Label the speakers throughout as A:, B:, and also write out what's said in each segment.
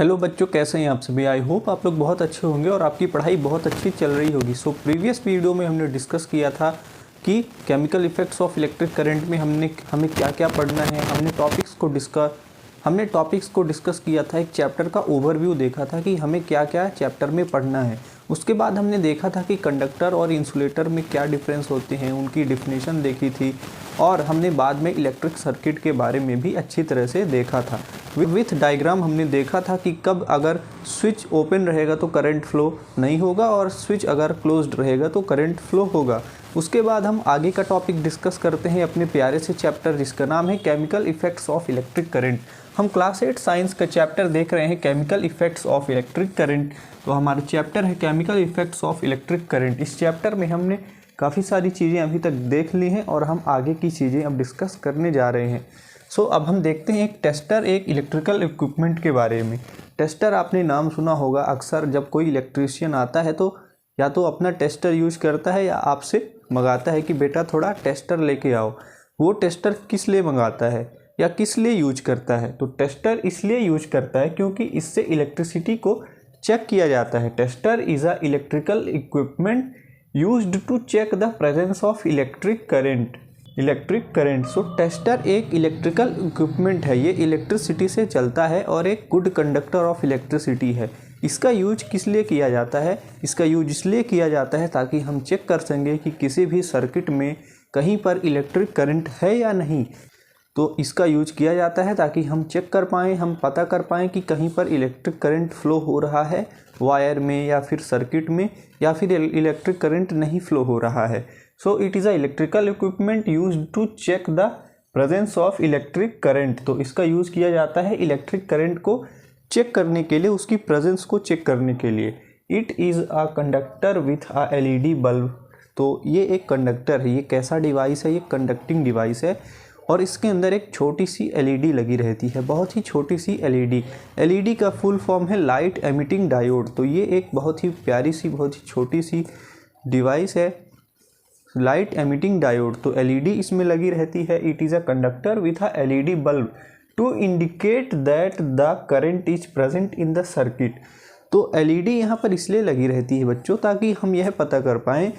A: Hello बच्चों, कैसे हैं आप सभी। आई होप आप लोग बहुत अच्छे होंगे और आपकी पढ़ाई बहुत अच्छी चल रही होगी। सो प्रीवियस वीडियो में हमने डिस्कस किया था कि chemical effects of electric current में हमें क्या क्या पढ़ना है। हमने टॉपिक्स को डिस्कस किया था। एक चैप्टर का ओवरव्यू देखा था कि हमें क्या क्या चैप्टर में पढ़ना है। उसके बाद हमने देखा था कि कंडक्टर और इंसुलेटर में क्या डिफरेंस होते हैं, उनकी डिफिनेशन देखी थी और हमने बाद में इलेक्ट्रिक सर्किट के बारे में भी अच्छी तरह से देखा था। विथ डायग्राम हमने देखा था कि कब अगर स्विच ओपन रहेगा तो करंट फ्लो नहीं होगा और स्विच अगर क्लोज्ड रहेगा तो करंट फ्लो होगा। उसके बाद हम आगे का टॉपिक डिस्कस करते हैं अपने प्यारे से चैप्टर जिसका नाम है chemical effects of electric current. हम क्लास 8 साइंस का चैप्टर देख रहे हैं chemical effects of electric current. तो हमारा चैप्टर है chemical effects of electric current. इस चैप्टर में हमने काफ़ी सारी चीज़ें अभी तक देख ली हैं और हम आगे की चीज़ें अब डिस्कस करने जा रहे हैं। सो अब हम देखते हैं एक टेस्टर, एक इलेक्ट्रिकल इक्विपमेंट के बारे में। टेस्टर आपने नाम सुना होगा। अक्सर जब कोई इलेक्ट्रीशियन आता है तो या तो अपना टेस्टर यूज करता है या आपसे मंगाता है कि बेटा थोड़ा टेस्टर लेके आओ। वो टेस्टर किस लिए मंगाता है या किस लिए यूज करता है? तो टेस्टर इसलिए यूज करता है क्योंकि इससे इलेक्ट्रिसिटी को चेक किया जाता है। Tester is a electrical equipment used to check the presence of electric current. So tester एक इलेक्ट्रिकल इक्विपमेंट है। ये इलेक्ट्रिसिटी से चलता है और एक गुड कंडक्टर ऑफ इलेक्ट्रिसिटी है। इसका यूज किस लिए किया जाता है? इसका यूज इसलिए किया जाता है ताकि हम चेक कर सकें कि किसी भी सर्किट में कहीं पर इलेक्ट्रिक करंट है या नहीं। तो इसका यूज किया जाता है ताकि हम चेक कर पाएँ, हम पता कर पाएँ कि कहीं पर इलेक्ट्रिक करंट फ्लो हो रहा है वायर में या फिर सर्किट में, या फिर इलेक्ट्रिक करंट नहीं फ्लो हो रहा है। So it is a electrical equipment used to check the presence of electric current. तो इसका यूज़ किया जाता है इलेक्ट्रिक करंट को चेक करने के लिए, उसकी प्रेजेंस को चेक करने के लिए। It is a conductor with a LED bulb. तो ये एक कंडक्टर है। ये कैसा डिवाइस है? ये कंडक्टिंग डिवाइस है और इसके अंदर एक छोटी सी एलईडी लगी रहती है, बहुत ही छोटी सी एलईडी। एलईडी का फुल फॉर्म है लाइट एमिटिंग डायोड। तो ये एक बहुत ही प्यारी सी, बहुत ही छोटी सी डिवाइस है, लाइट एमिटिंग डायोड। तो एलईडी इसमें लगी रहती है। It is a conductor with a LED bulb to indicate that the current is present in the circuit. तो एलईडी यहाँ पर इसलिए लगी रहती है बच्चों ताकि हम यह पता कर पाएँ।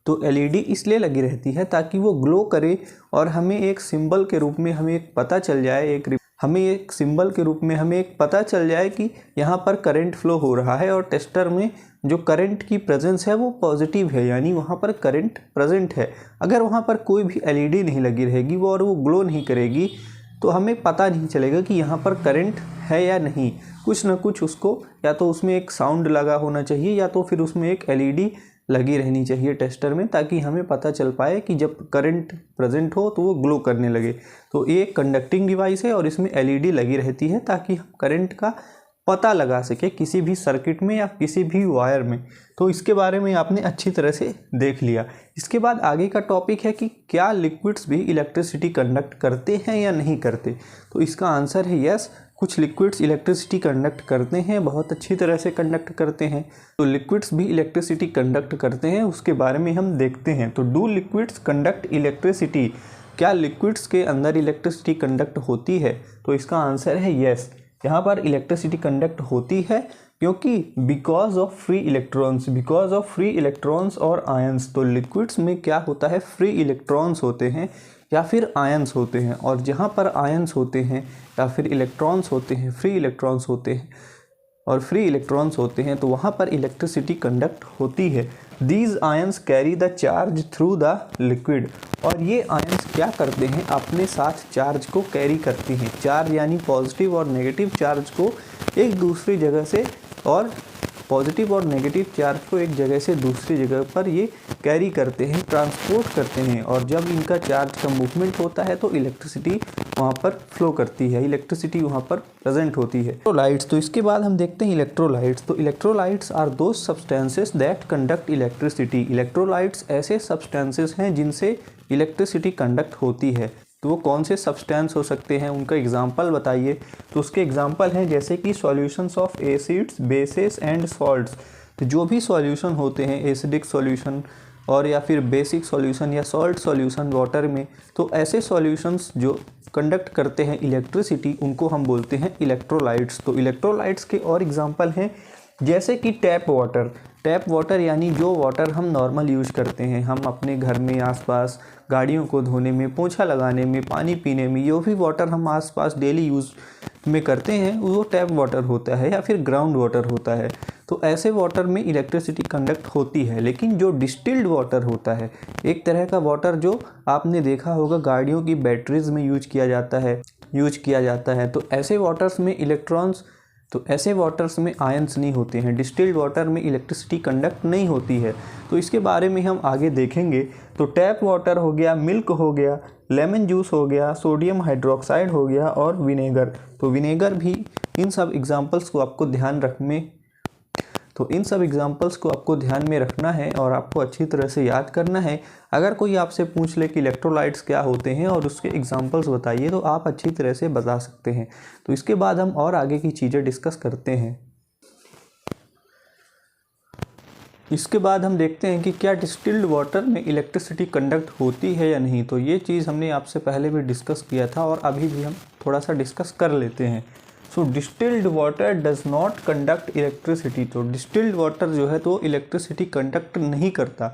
A: तो एलईडी इसलिए लगी रहती है ताकि वो ग्लो करे और हमें एक सिंबल के रूप में हमें एक पता चल जाए, हमें एक पता चल जाए कि यहाँ पर करंट फ्लो हो रहा है और टेस्टर में जो करंट की प्रेजेंस है वो पॉजिटिव है, यानी वहाँ पर करंट प्रेजेंट है। अगर वहाँ पर कोई भी एलईडी नहीं लगी रहेगी और वो ग्लो नहीं करेगी तो हमें पता नहीं चलेगा कि यहाँ पर करंट है या नहीं। कुछ ना कुछ उसको, या तो उसमें एक साउंड लगा होना चाहिए या तो फिर उसमें एक एलईडी लगी रहनी चाहिए टेस्टर में, ताकि हमें पता चल पाए कि जब करंट प्रेजेंट हो तो वो ग्लो करने लगे। तो ये एक कंडक्टिंग डिवाइस है और इसमें एलईडी लगी रहती है ताकि हम करंट का पता लगा सके किसी भी सर्किट में या किसी भी वायर में। तो इसके बारे में आपने अच्छी तरह से देख लिया। इसके बाद आगे का टॉपिक है कि क्या लिक्विड्स भी इलेक्ट्रिसिटी कंडक्ट करते हैं या नहीं करते। तो इसका आंसर है यस, कुछ लिक्विड्स इलेक्ट्रिसिटी कंडक्ट करते हैं, बहुत अच्छी तरह से कंडक्ट करते हैं। तो लिक्विड्स भी इलेक्ट्रिसिटी कंडक्ट करते हैं, उसके बारे में हम देखते हैं। तो डू लिक्विड्स कंडक्ट इलेक्ट्रिसिटी? क्या लिक्विड्स के अंदर इलेक्ट्रिसिटी कंडक्ट होती है? तो इसका आंसर है यस, यहाँ पर इलेक्ट्रिसिटी कंडक्ट होती है क्योंकि बिकॉज ऑफ फ्री इलेक्ट्रॉन्स और आयंस। तो लिक्विड्स में क्या होता है, फ्री इलेक्ट्रॉन्स होते हैं या फिर आयंस होते हैं, और जहाँ पर आयंस होते हैं या फिर इलेक्ट्रॉन्स होते हैं, फ्री इलेक्ट्रॉन्स होते हैं तो वहाँ पर इलेक्ट्रिसिटी कंडक्ट होती है। These ions carry the charge through the liquid. और ये आयंस क्या करते हैं, अपने साथ चार्ज को कैरी करते हैं। चार्ज यानी पॉजिटिव और नेगेटिव चार्ज को एक दूसरी जगह से, और पॉजिटिव और नेगेटिव चार्ज को एक जगह से दूसरी जगह पर ये कैरी करते हैं, ट्रांसपोर्ट करते हैं। और जब इनका चार्ज का मूवमेंट होता है तो इलेक्ट्रिसिटी वहाँ पर फ्लो करती है, इलेक्ट्रिसिटी वहाँ पर प्रेजेंट होती है। इलेक्ट्रोलाइट्स, तो इसके बाद हम देखते हैं इलेक्ट्रोलाइट्स। तो electrolytes are those substances that conduct electricity. Electrolytes ऐसे सब्सटेंसेस हैं जिनसे इलेक्ट्रिसिटी कंडक्ट होती है। तो वो कौन से सब्सटेंस हो सकते हैं, उनका एग्जाम्पल बताइए। तो उसके एग्जाम्पल हैं जैसे कि solutions of acids, bases and salts. तो जो भी सॉल्यूशन होते हैं, एसिडिक सॉल्यूशन, और या फिर बेसिक सॉल्यूशन या सॉल्ट सॉल्यूशन वाटर में, तो ऐसे सॉल्यूशंस जो कंडक्ट करते हैं इलेक्ट्रिसिटी उनको हम बोलते हैं इलेक्ट्रोलाइट्स। तो इलेक्ट्रोलाइट्स के और एग्जांपल हैं जैसे कि टैप वाटर। टैप वाटर यानी जो वाटर हम नॉर्मल यूज करते हैं, हम अपने घर में आसपास गाड़ियों को धोने में, पोंछा लगाने में, पानी पीने में, जो भी वाटर हम आसपास डेली यूज़ में करते हैं वो टैप वाटर होता है या फिर ग्राउंड वाटर होता है। तो ऐसे वाटर में इलेक्ट्रिसिटी कंडक्ट होती है। लेकिन जो डिस्टिल्ड वाटर होता है, एक तरह का वाटर जो आपने देखा होगा गाड़ियों की बैटरीज में यूज किया जाता है, तो ऐसे वाटर्स में ऐसे वाटर्स में आयंस नहीं होते हैं। डिस्टिल्ड वाटर में इलेक्ट्रिसिटी कंडक्ट नहीं होती है। तो इसके बारे में हम आगे देखेंगे। तो टैप वाटर हो गया, मिल्क हो गया, लेमन जूस हो गया, सोडियम हाइड्रोक्साइड हो गया और विनेगर। तो विनेगर भी इन सब एग्जांपल्स को आपको ध्यान में रखना है और आपको अच्छी तरह से याद करना है। अगर कोई आपसे पूछ ले कि इलेक्ट्रोलाइट्स क्या होते हैं और उसके एग्जांपल्स बताइए, तो आप अच्छी तरह से बता सकते हैं। तो इसके बाद हम और आगे की चीज़ें डिस्कस करते हैं। इसके बाद हम देखते हैं कि क्या डिस्टिल्ड वाटर में इलेक्ट्रिसिटी कंडक्ट होती है या नहीं। तो ये चीज़ हमने आपसे पहले भी डिस्कस किया था और अभी भी हम थोड़ा सा डिस्कस कर लेते हैं। So distilled water does not conduct electricity. तो डिस्टिल्ड वाटर जो है तो इलेक्ट्रिसिटी कंडक्ट नहीं करता।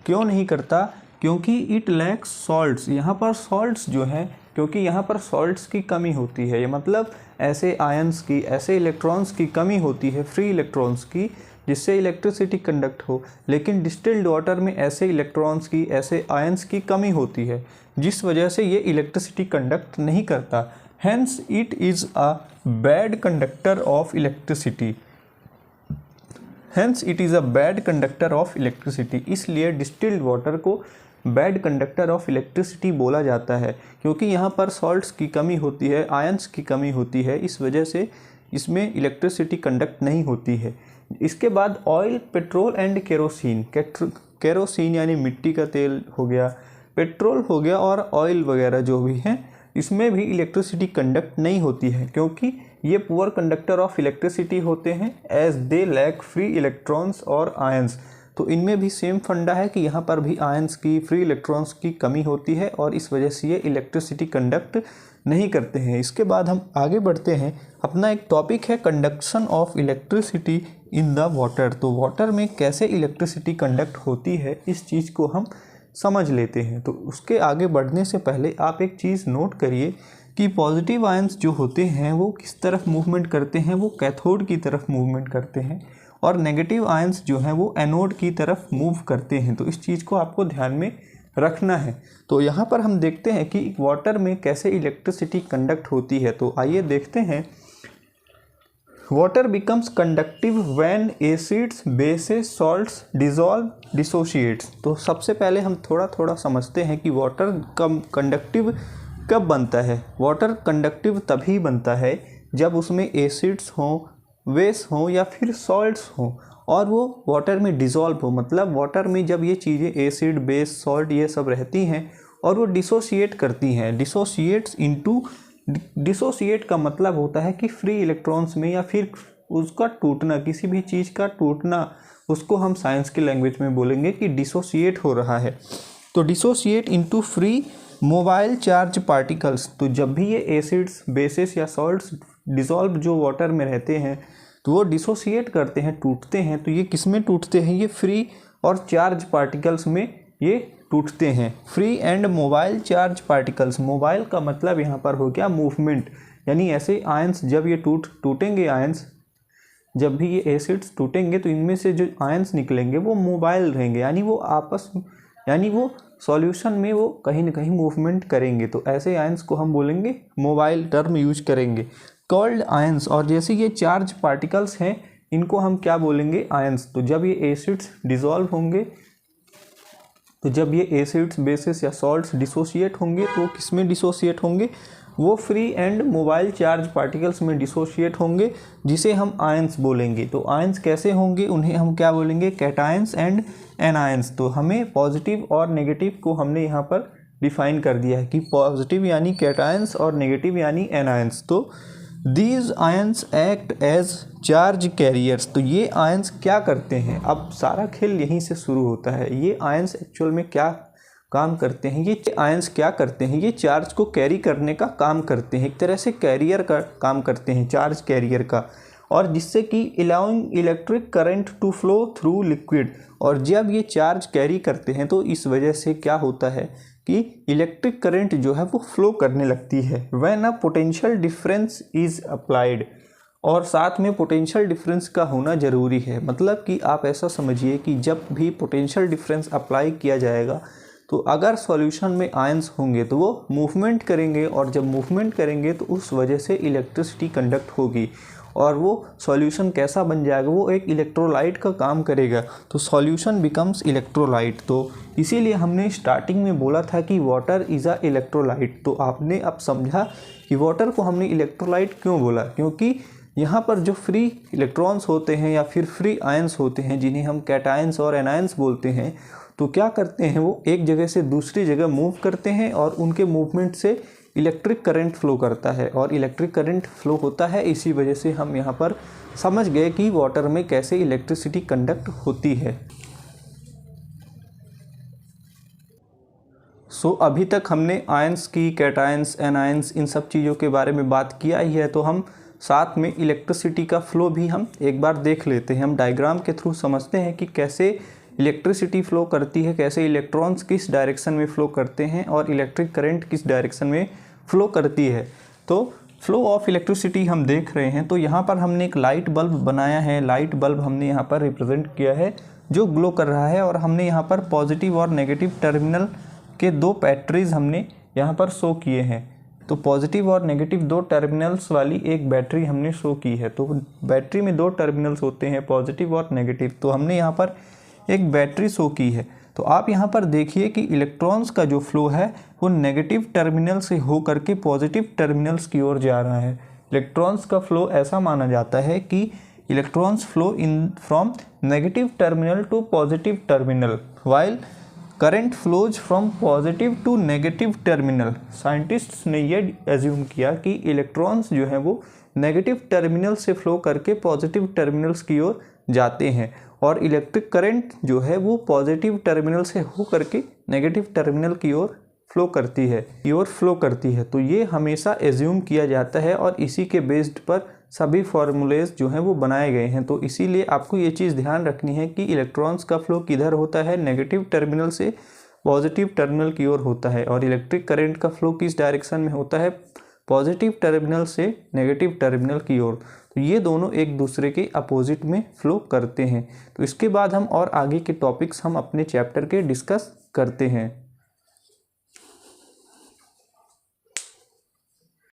A: क्यों नहीं करता? क्योंकि इट लैक्स सॉल्ट्स। यहाँ पर सॉल्ट्स जो हैं, क्योंकि यहाँ पर सॉल्ट्स की कमी होती है, ये मतलब ऐसे आयंस की, ऐसे इलेक्ट्रॉन्स की कमी होती है, फ्री इलेक्ट्रॉन्स की, जिससे इलेक्ट्रिसिटी कंडक्ट हो। लेकिन डिस्टिल्ड वाटर में ऐसे इलेक्ट्रॉन्स की, ऐसे आयंस की कमी होती है, जिस वजह से ये इलेक्ट्रिसिटी कंडक्ट नहीं करता। Hence it is a bad conductor of electricity. इसलिए डिस्टिल्ड वाटर को बैड कंडक्टर ऑफ इलेक्ट्रिसिटी बोला जाता है, क्योंकि यहाँ पर सॉल्ट्स की कमी होती है, आयंस की कमी होती है, इस वजह से इसमें इलेक्ट्रिसिटी कंडक्ट नहीं होती है। इसके बाद oil, petrol and kerosene. Kerosene यानी मिट्टी का तेल हो गया, पेट्रोल हो गया और ऑयल वगैरह जो भी हैं, इसमें भी इलेक्ट्रिसिटी कंडक्ट नहीं होती है, क्योंकि ये पुअर कंडक्टर ऑफ इलेक्ट्रिसिटी होते हैं as they lack free electrons और आयंस। तो इनमें भी सेम फंडा है कि यहाँ पर भी आयंस की, फ्री इलेक्ट्रॉन्स की कमी होती है और इस वजह से ये इलेक्ट्रिसिटी कंडक्ट नहीं करते हैं। इसके बाद हम आगे बढ़ते हैं। अपना एक टॉपिक है conduction of electricity in the water. तो वाटर में कैसे इलेक्ट्रिसिटी कंडक्ट होती है, इस चीज़ को हम समझ लेते हैं। तो उसके आगे बढ़ने से पहले आप एक चीज़ नोट करिए कि पॉजिटिव आयंस जो होते हैं वो किस तरफ मूवमेंट करते हैं, वो कैथोड की तरफ मूवमेंट करते हैं, और नेगेटिव आयंस जो हैं वो एनोड की तरफ मूव करते हैं। तो इस चीज़ को आपको ध्यान में रखना है। तो यहाँ पर हम देखते हैं कि वाटर में कैसे इलेक्ट्रिसिटी कंडक्ट होती है। तो आइए देखते हैं। Water becomes conductive when acids, bases, salts dissolve, dissociates. तो सबसे पहले हम थोड़ा समझते हैं कि वाटर कंडक्टिव कब बनता है। वाटर कंडक्टिव तभी बनता है जब उसमें एसिड्स हों, बेस हों या फिर सॉल्ट्स हों और वो वाटर में डिसॉल्व हो। मतलब वाटर में जब ये चीज़ें एसिड, बेस, सॉल्ट ये सब रहती हैं और वो डिसोशिएट करती हैं, डिसोशिएट का मतलब होता है कि फ्री इलेक्ट्रॉन्स में या फिर उसका टूटना, किसी भी चीज़ का टूटना, उसको हम साइंस की लैंग्वेज में बोलेंगे कि डिसोशिएट हो रहा है। तो dissociate into free mobile charge particles. तो जब भी ये एसिड्स, बेसिस या सॉल्ट्स डिसॉल्व जो वाटर में रहते हैं तो वो डिसोशिएट करते हैं, टूटते हैं। तो ये किस में टूटते हैं? ये फ्री और चार्ज पार्टिकल्स में ये टूटते हैं। Free and mobile charge particles. Mobile का मतलब यहाँ पर हो गया मूवमेंट, यानी ऐसे आयंस जब ये टूटेंगे, आयंस जब भी ये एसिड्स टूटेंगे तो इनमें से जो आयंस निकलेंगे वो मोबाइल रहेंगे, यानी वो सॉल्यूशन में वो कहीं ना कहीं मूवमेंट करेंगे। तो ऐसे आयंस को हम बोलेंगे, मोबाइल टर्म यूज करेंगे, कॉल्ड आयंस। और जैसे ये चार्ज पार्टिकल्स हैं इनको हम क्या बोलेंगे? आयंस। तो जब ये एसिड्स डिसॉल्व होंगे, तो जब ये एसिड्स, बेसिस या सॉल्ट्स डिसोशिएट होंगे तो किस में डिसोशिएट होंगे? वो free and mobile charge particles में डिसोशिएट होंगे, जिसे हम आयंस बोलेंगे। तो आयंस कैसे होंगे? उन्हें हम क्या बोलेंगे? Cations and anions. तो हमें पॉजिटिव और नेगेटिव को हमने यहाँ पर डिफाइन कर दिया है कि पॉजिटिव यानी कैटायंस और नेगेटिव यानी एनायंस। तो these ions act as charge carriers. तो ये आयंस क्या करते हैं, अब सारा खेल यहीं से शुरू होता है। ये आयंस एक्चुअल में क्या काम करते हैं, ये आयंस क्या करते हैं, ये चार्ज को कैरी करने का काम करते हैं, एक तरह से कैरियर का काम करते हैं, चार्ज कैरियर का, और जिससे कि allowing electric current to flow through liquid. और जब ये चार्ज कैरी करते हैं तो इस वजह से क्या होता है कि इलेक्ट्रिक करंट जो है वो फ्लो करने लगती है। When a potential difference is applied, और साथ में पोटेंशियल डिफरेंस का होना ज़रूरी है। मतलब कि आप ऐसा समझिए कि जब भी पोटेंशियल डिफरेंस अप्लाई किया जाएगा तो अगर सॉल्यूशन में आयंस होंगे तो वो मूवमेंट करेंगे, और जब मूवमेंट करेंगे तो उस वजह से इलेक्ट्रिसिटी कंडक्ट होगी, और वो सॉल्यूशन कैसा बन जाएगा, वो एक इलेक्ट्रोलाइट का काम करेगा। तो सॉल्यूशन बिकम्स इलेक्ट्रोलाइट। तो इसीलिए हमने स्टार्टिंग में बोला था कि वाटर इज़ अ इलेक्ट्रोलाइट। तो आपने अब समझा कि वाटर को हमने इलेक्ट्रोलाइट क्यों बोला, क्योंकि यहाँ पर जो फ्री इलेक्ट्रॉन्स होते हैं या फिर फ्री आयंस होते हैं, जिन्हें हम कैटायंस और एनायंस बोलते हैं, तो क्या करते हैं, वो एक जगह से दूसरी जगह मूव करते हैं और उनके मूवमेंट से इलेक्ट्रिक करंट फ्लो करता है, और इलेक्ट्रिक करंट फ्लो होता है। इसी वजह से हम यहाँ पर समझ गए कि वाटर में कैसे इलेक्ट्रिसिटी कंडक्ट होती है। अभी तक हमने आयंस की, कैटायंस, एनायंस, इन सब चीज़ों के बारे में बात किया ही है। तो हम साथ में इलेक्ट्रिसिटी का फ्लो भी हम एक बार देख लेते हैं। हम डायग्राम के थ्रू समझते हैं कि कैसे इलेक्ट्रिसिटी फ्लो करती है, कैसे इलेक्ट्रॉन्स किस डायरेक्शन में फ़्लो करते हैं और इलेक्ट्रिक करंट किस डायरेक्शन में फ़्लो करती है। तो फ्लो ऑफ इलेक्ट्रिसिटी हम देख रहे हैं। तो यहाँ पर हमने एक लाइट बल्ब बनाया है, लाइट बल्ब हमने यहाँ पर रिप्रेजेंट किया है जो ग्लो कर रहा है, और हमने यहाँ पर पॉजिटिव और नेगेटिव टर्मिनल के दो बैटरीज हमने यहाँ पर शो किए हैं। तो पॉजिटिव और नेगेटिव दो टर्मिनल्स वाली एक बैटरी हमने शो की है। तो बैटरी में दो टर्मिनल्स होते हैं, पॉजिटिव और नेगेटिव। तो हमने यहाँ पर एक बैटरी शो की है। तो आप यहाँ पर देखिए कि इलेक्ट्रॉन्स का जो फ्लो है वो नेगेटिव टर्मिनल से हो करके पॉजिटिव टर्मिनल्स की ओर जा रहा है। इलेक्ट्रॉन्स का फ्लो ऐसा माना जाता है कि electrons flow in from negative terminal to positive terminal, while current flows from positive to negative terminal. Scientists ने ये एज्यूम किया कि इलेक्ट्रॉन्स जो हैं वो नेगेटिव टर्मिनल से फ्लो करके पॉजिटिव टर्मिनल्स की ओर जाते हैं, और इलेक्ट्रिक करंट जो है वो पॉजिटिव टर्मिनल से हो करके नेगेटिव टर्मिनल की ओर फ्लो करती है। तो ये हमेशा एज्यूम किया जाता है, और इसी के बेस्ड पर सभी फार्मूलेज जो हैं वो बनाए गए हैं। तो इसीलिए आपको ये चीज़ ध्यान रखनी है कि इलेक्ट्रॉन्स का फ्लो किधर होता है, नेगेटिव टर्मिनल से पॉजिटिव टर्मिनल की ओर होता है, और इलेक्ट्रिक करंट का फ्लो किस डायरेक्शन में होता है, पॉजिटिव टर्मिनल से नेगेटिव टर्मिनल की ओर। तो ये दोनों एक दूसरे के अपोजिट में फ्लो करते हैं। तो इसके बाद हम और आगे के टॉपिक्स हम अपने चैप्टर के डिस्कस करते हैं।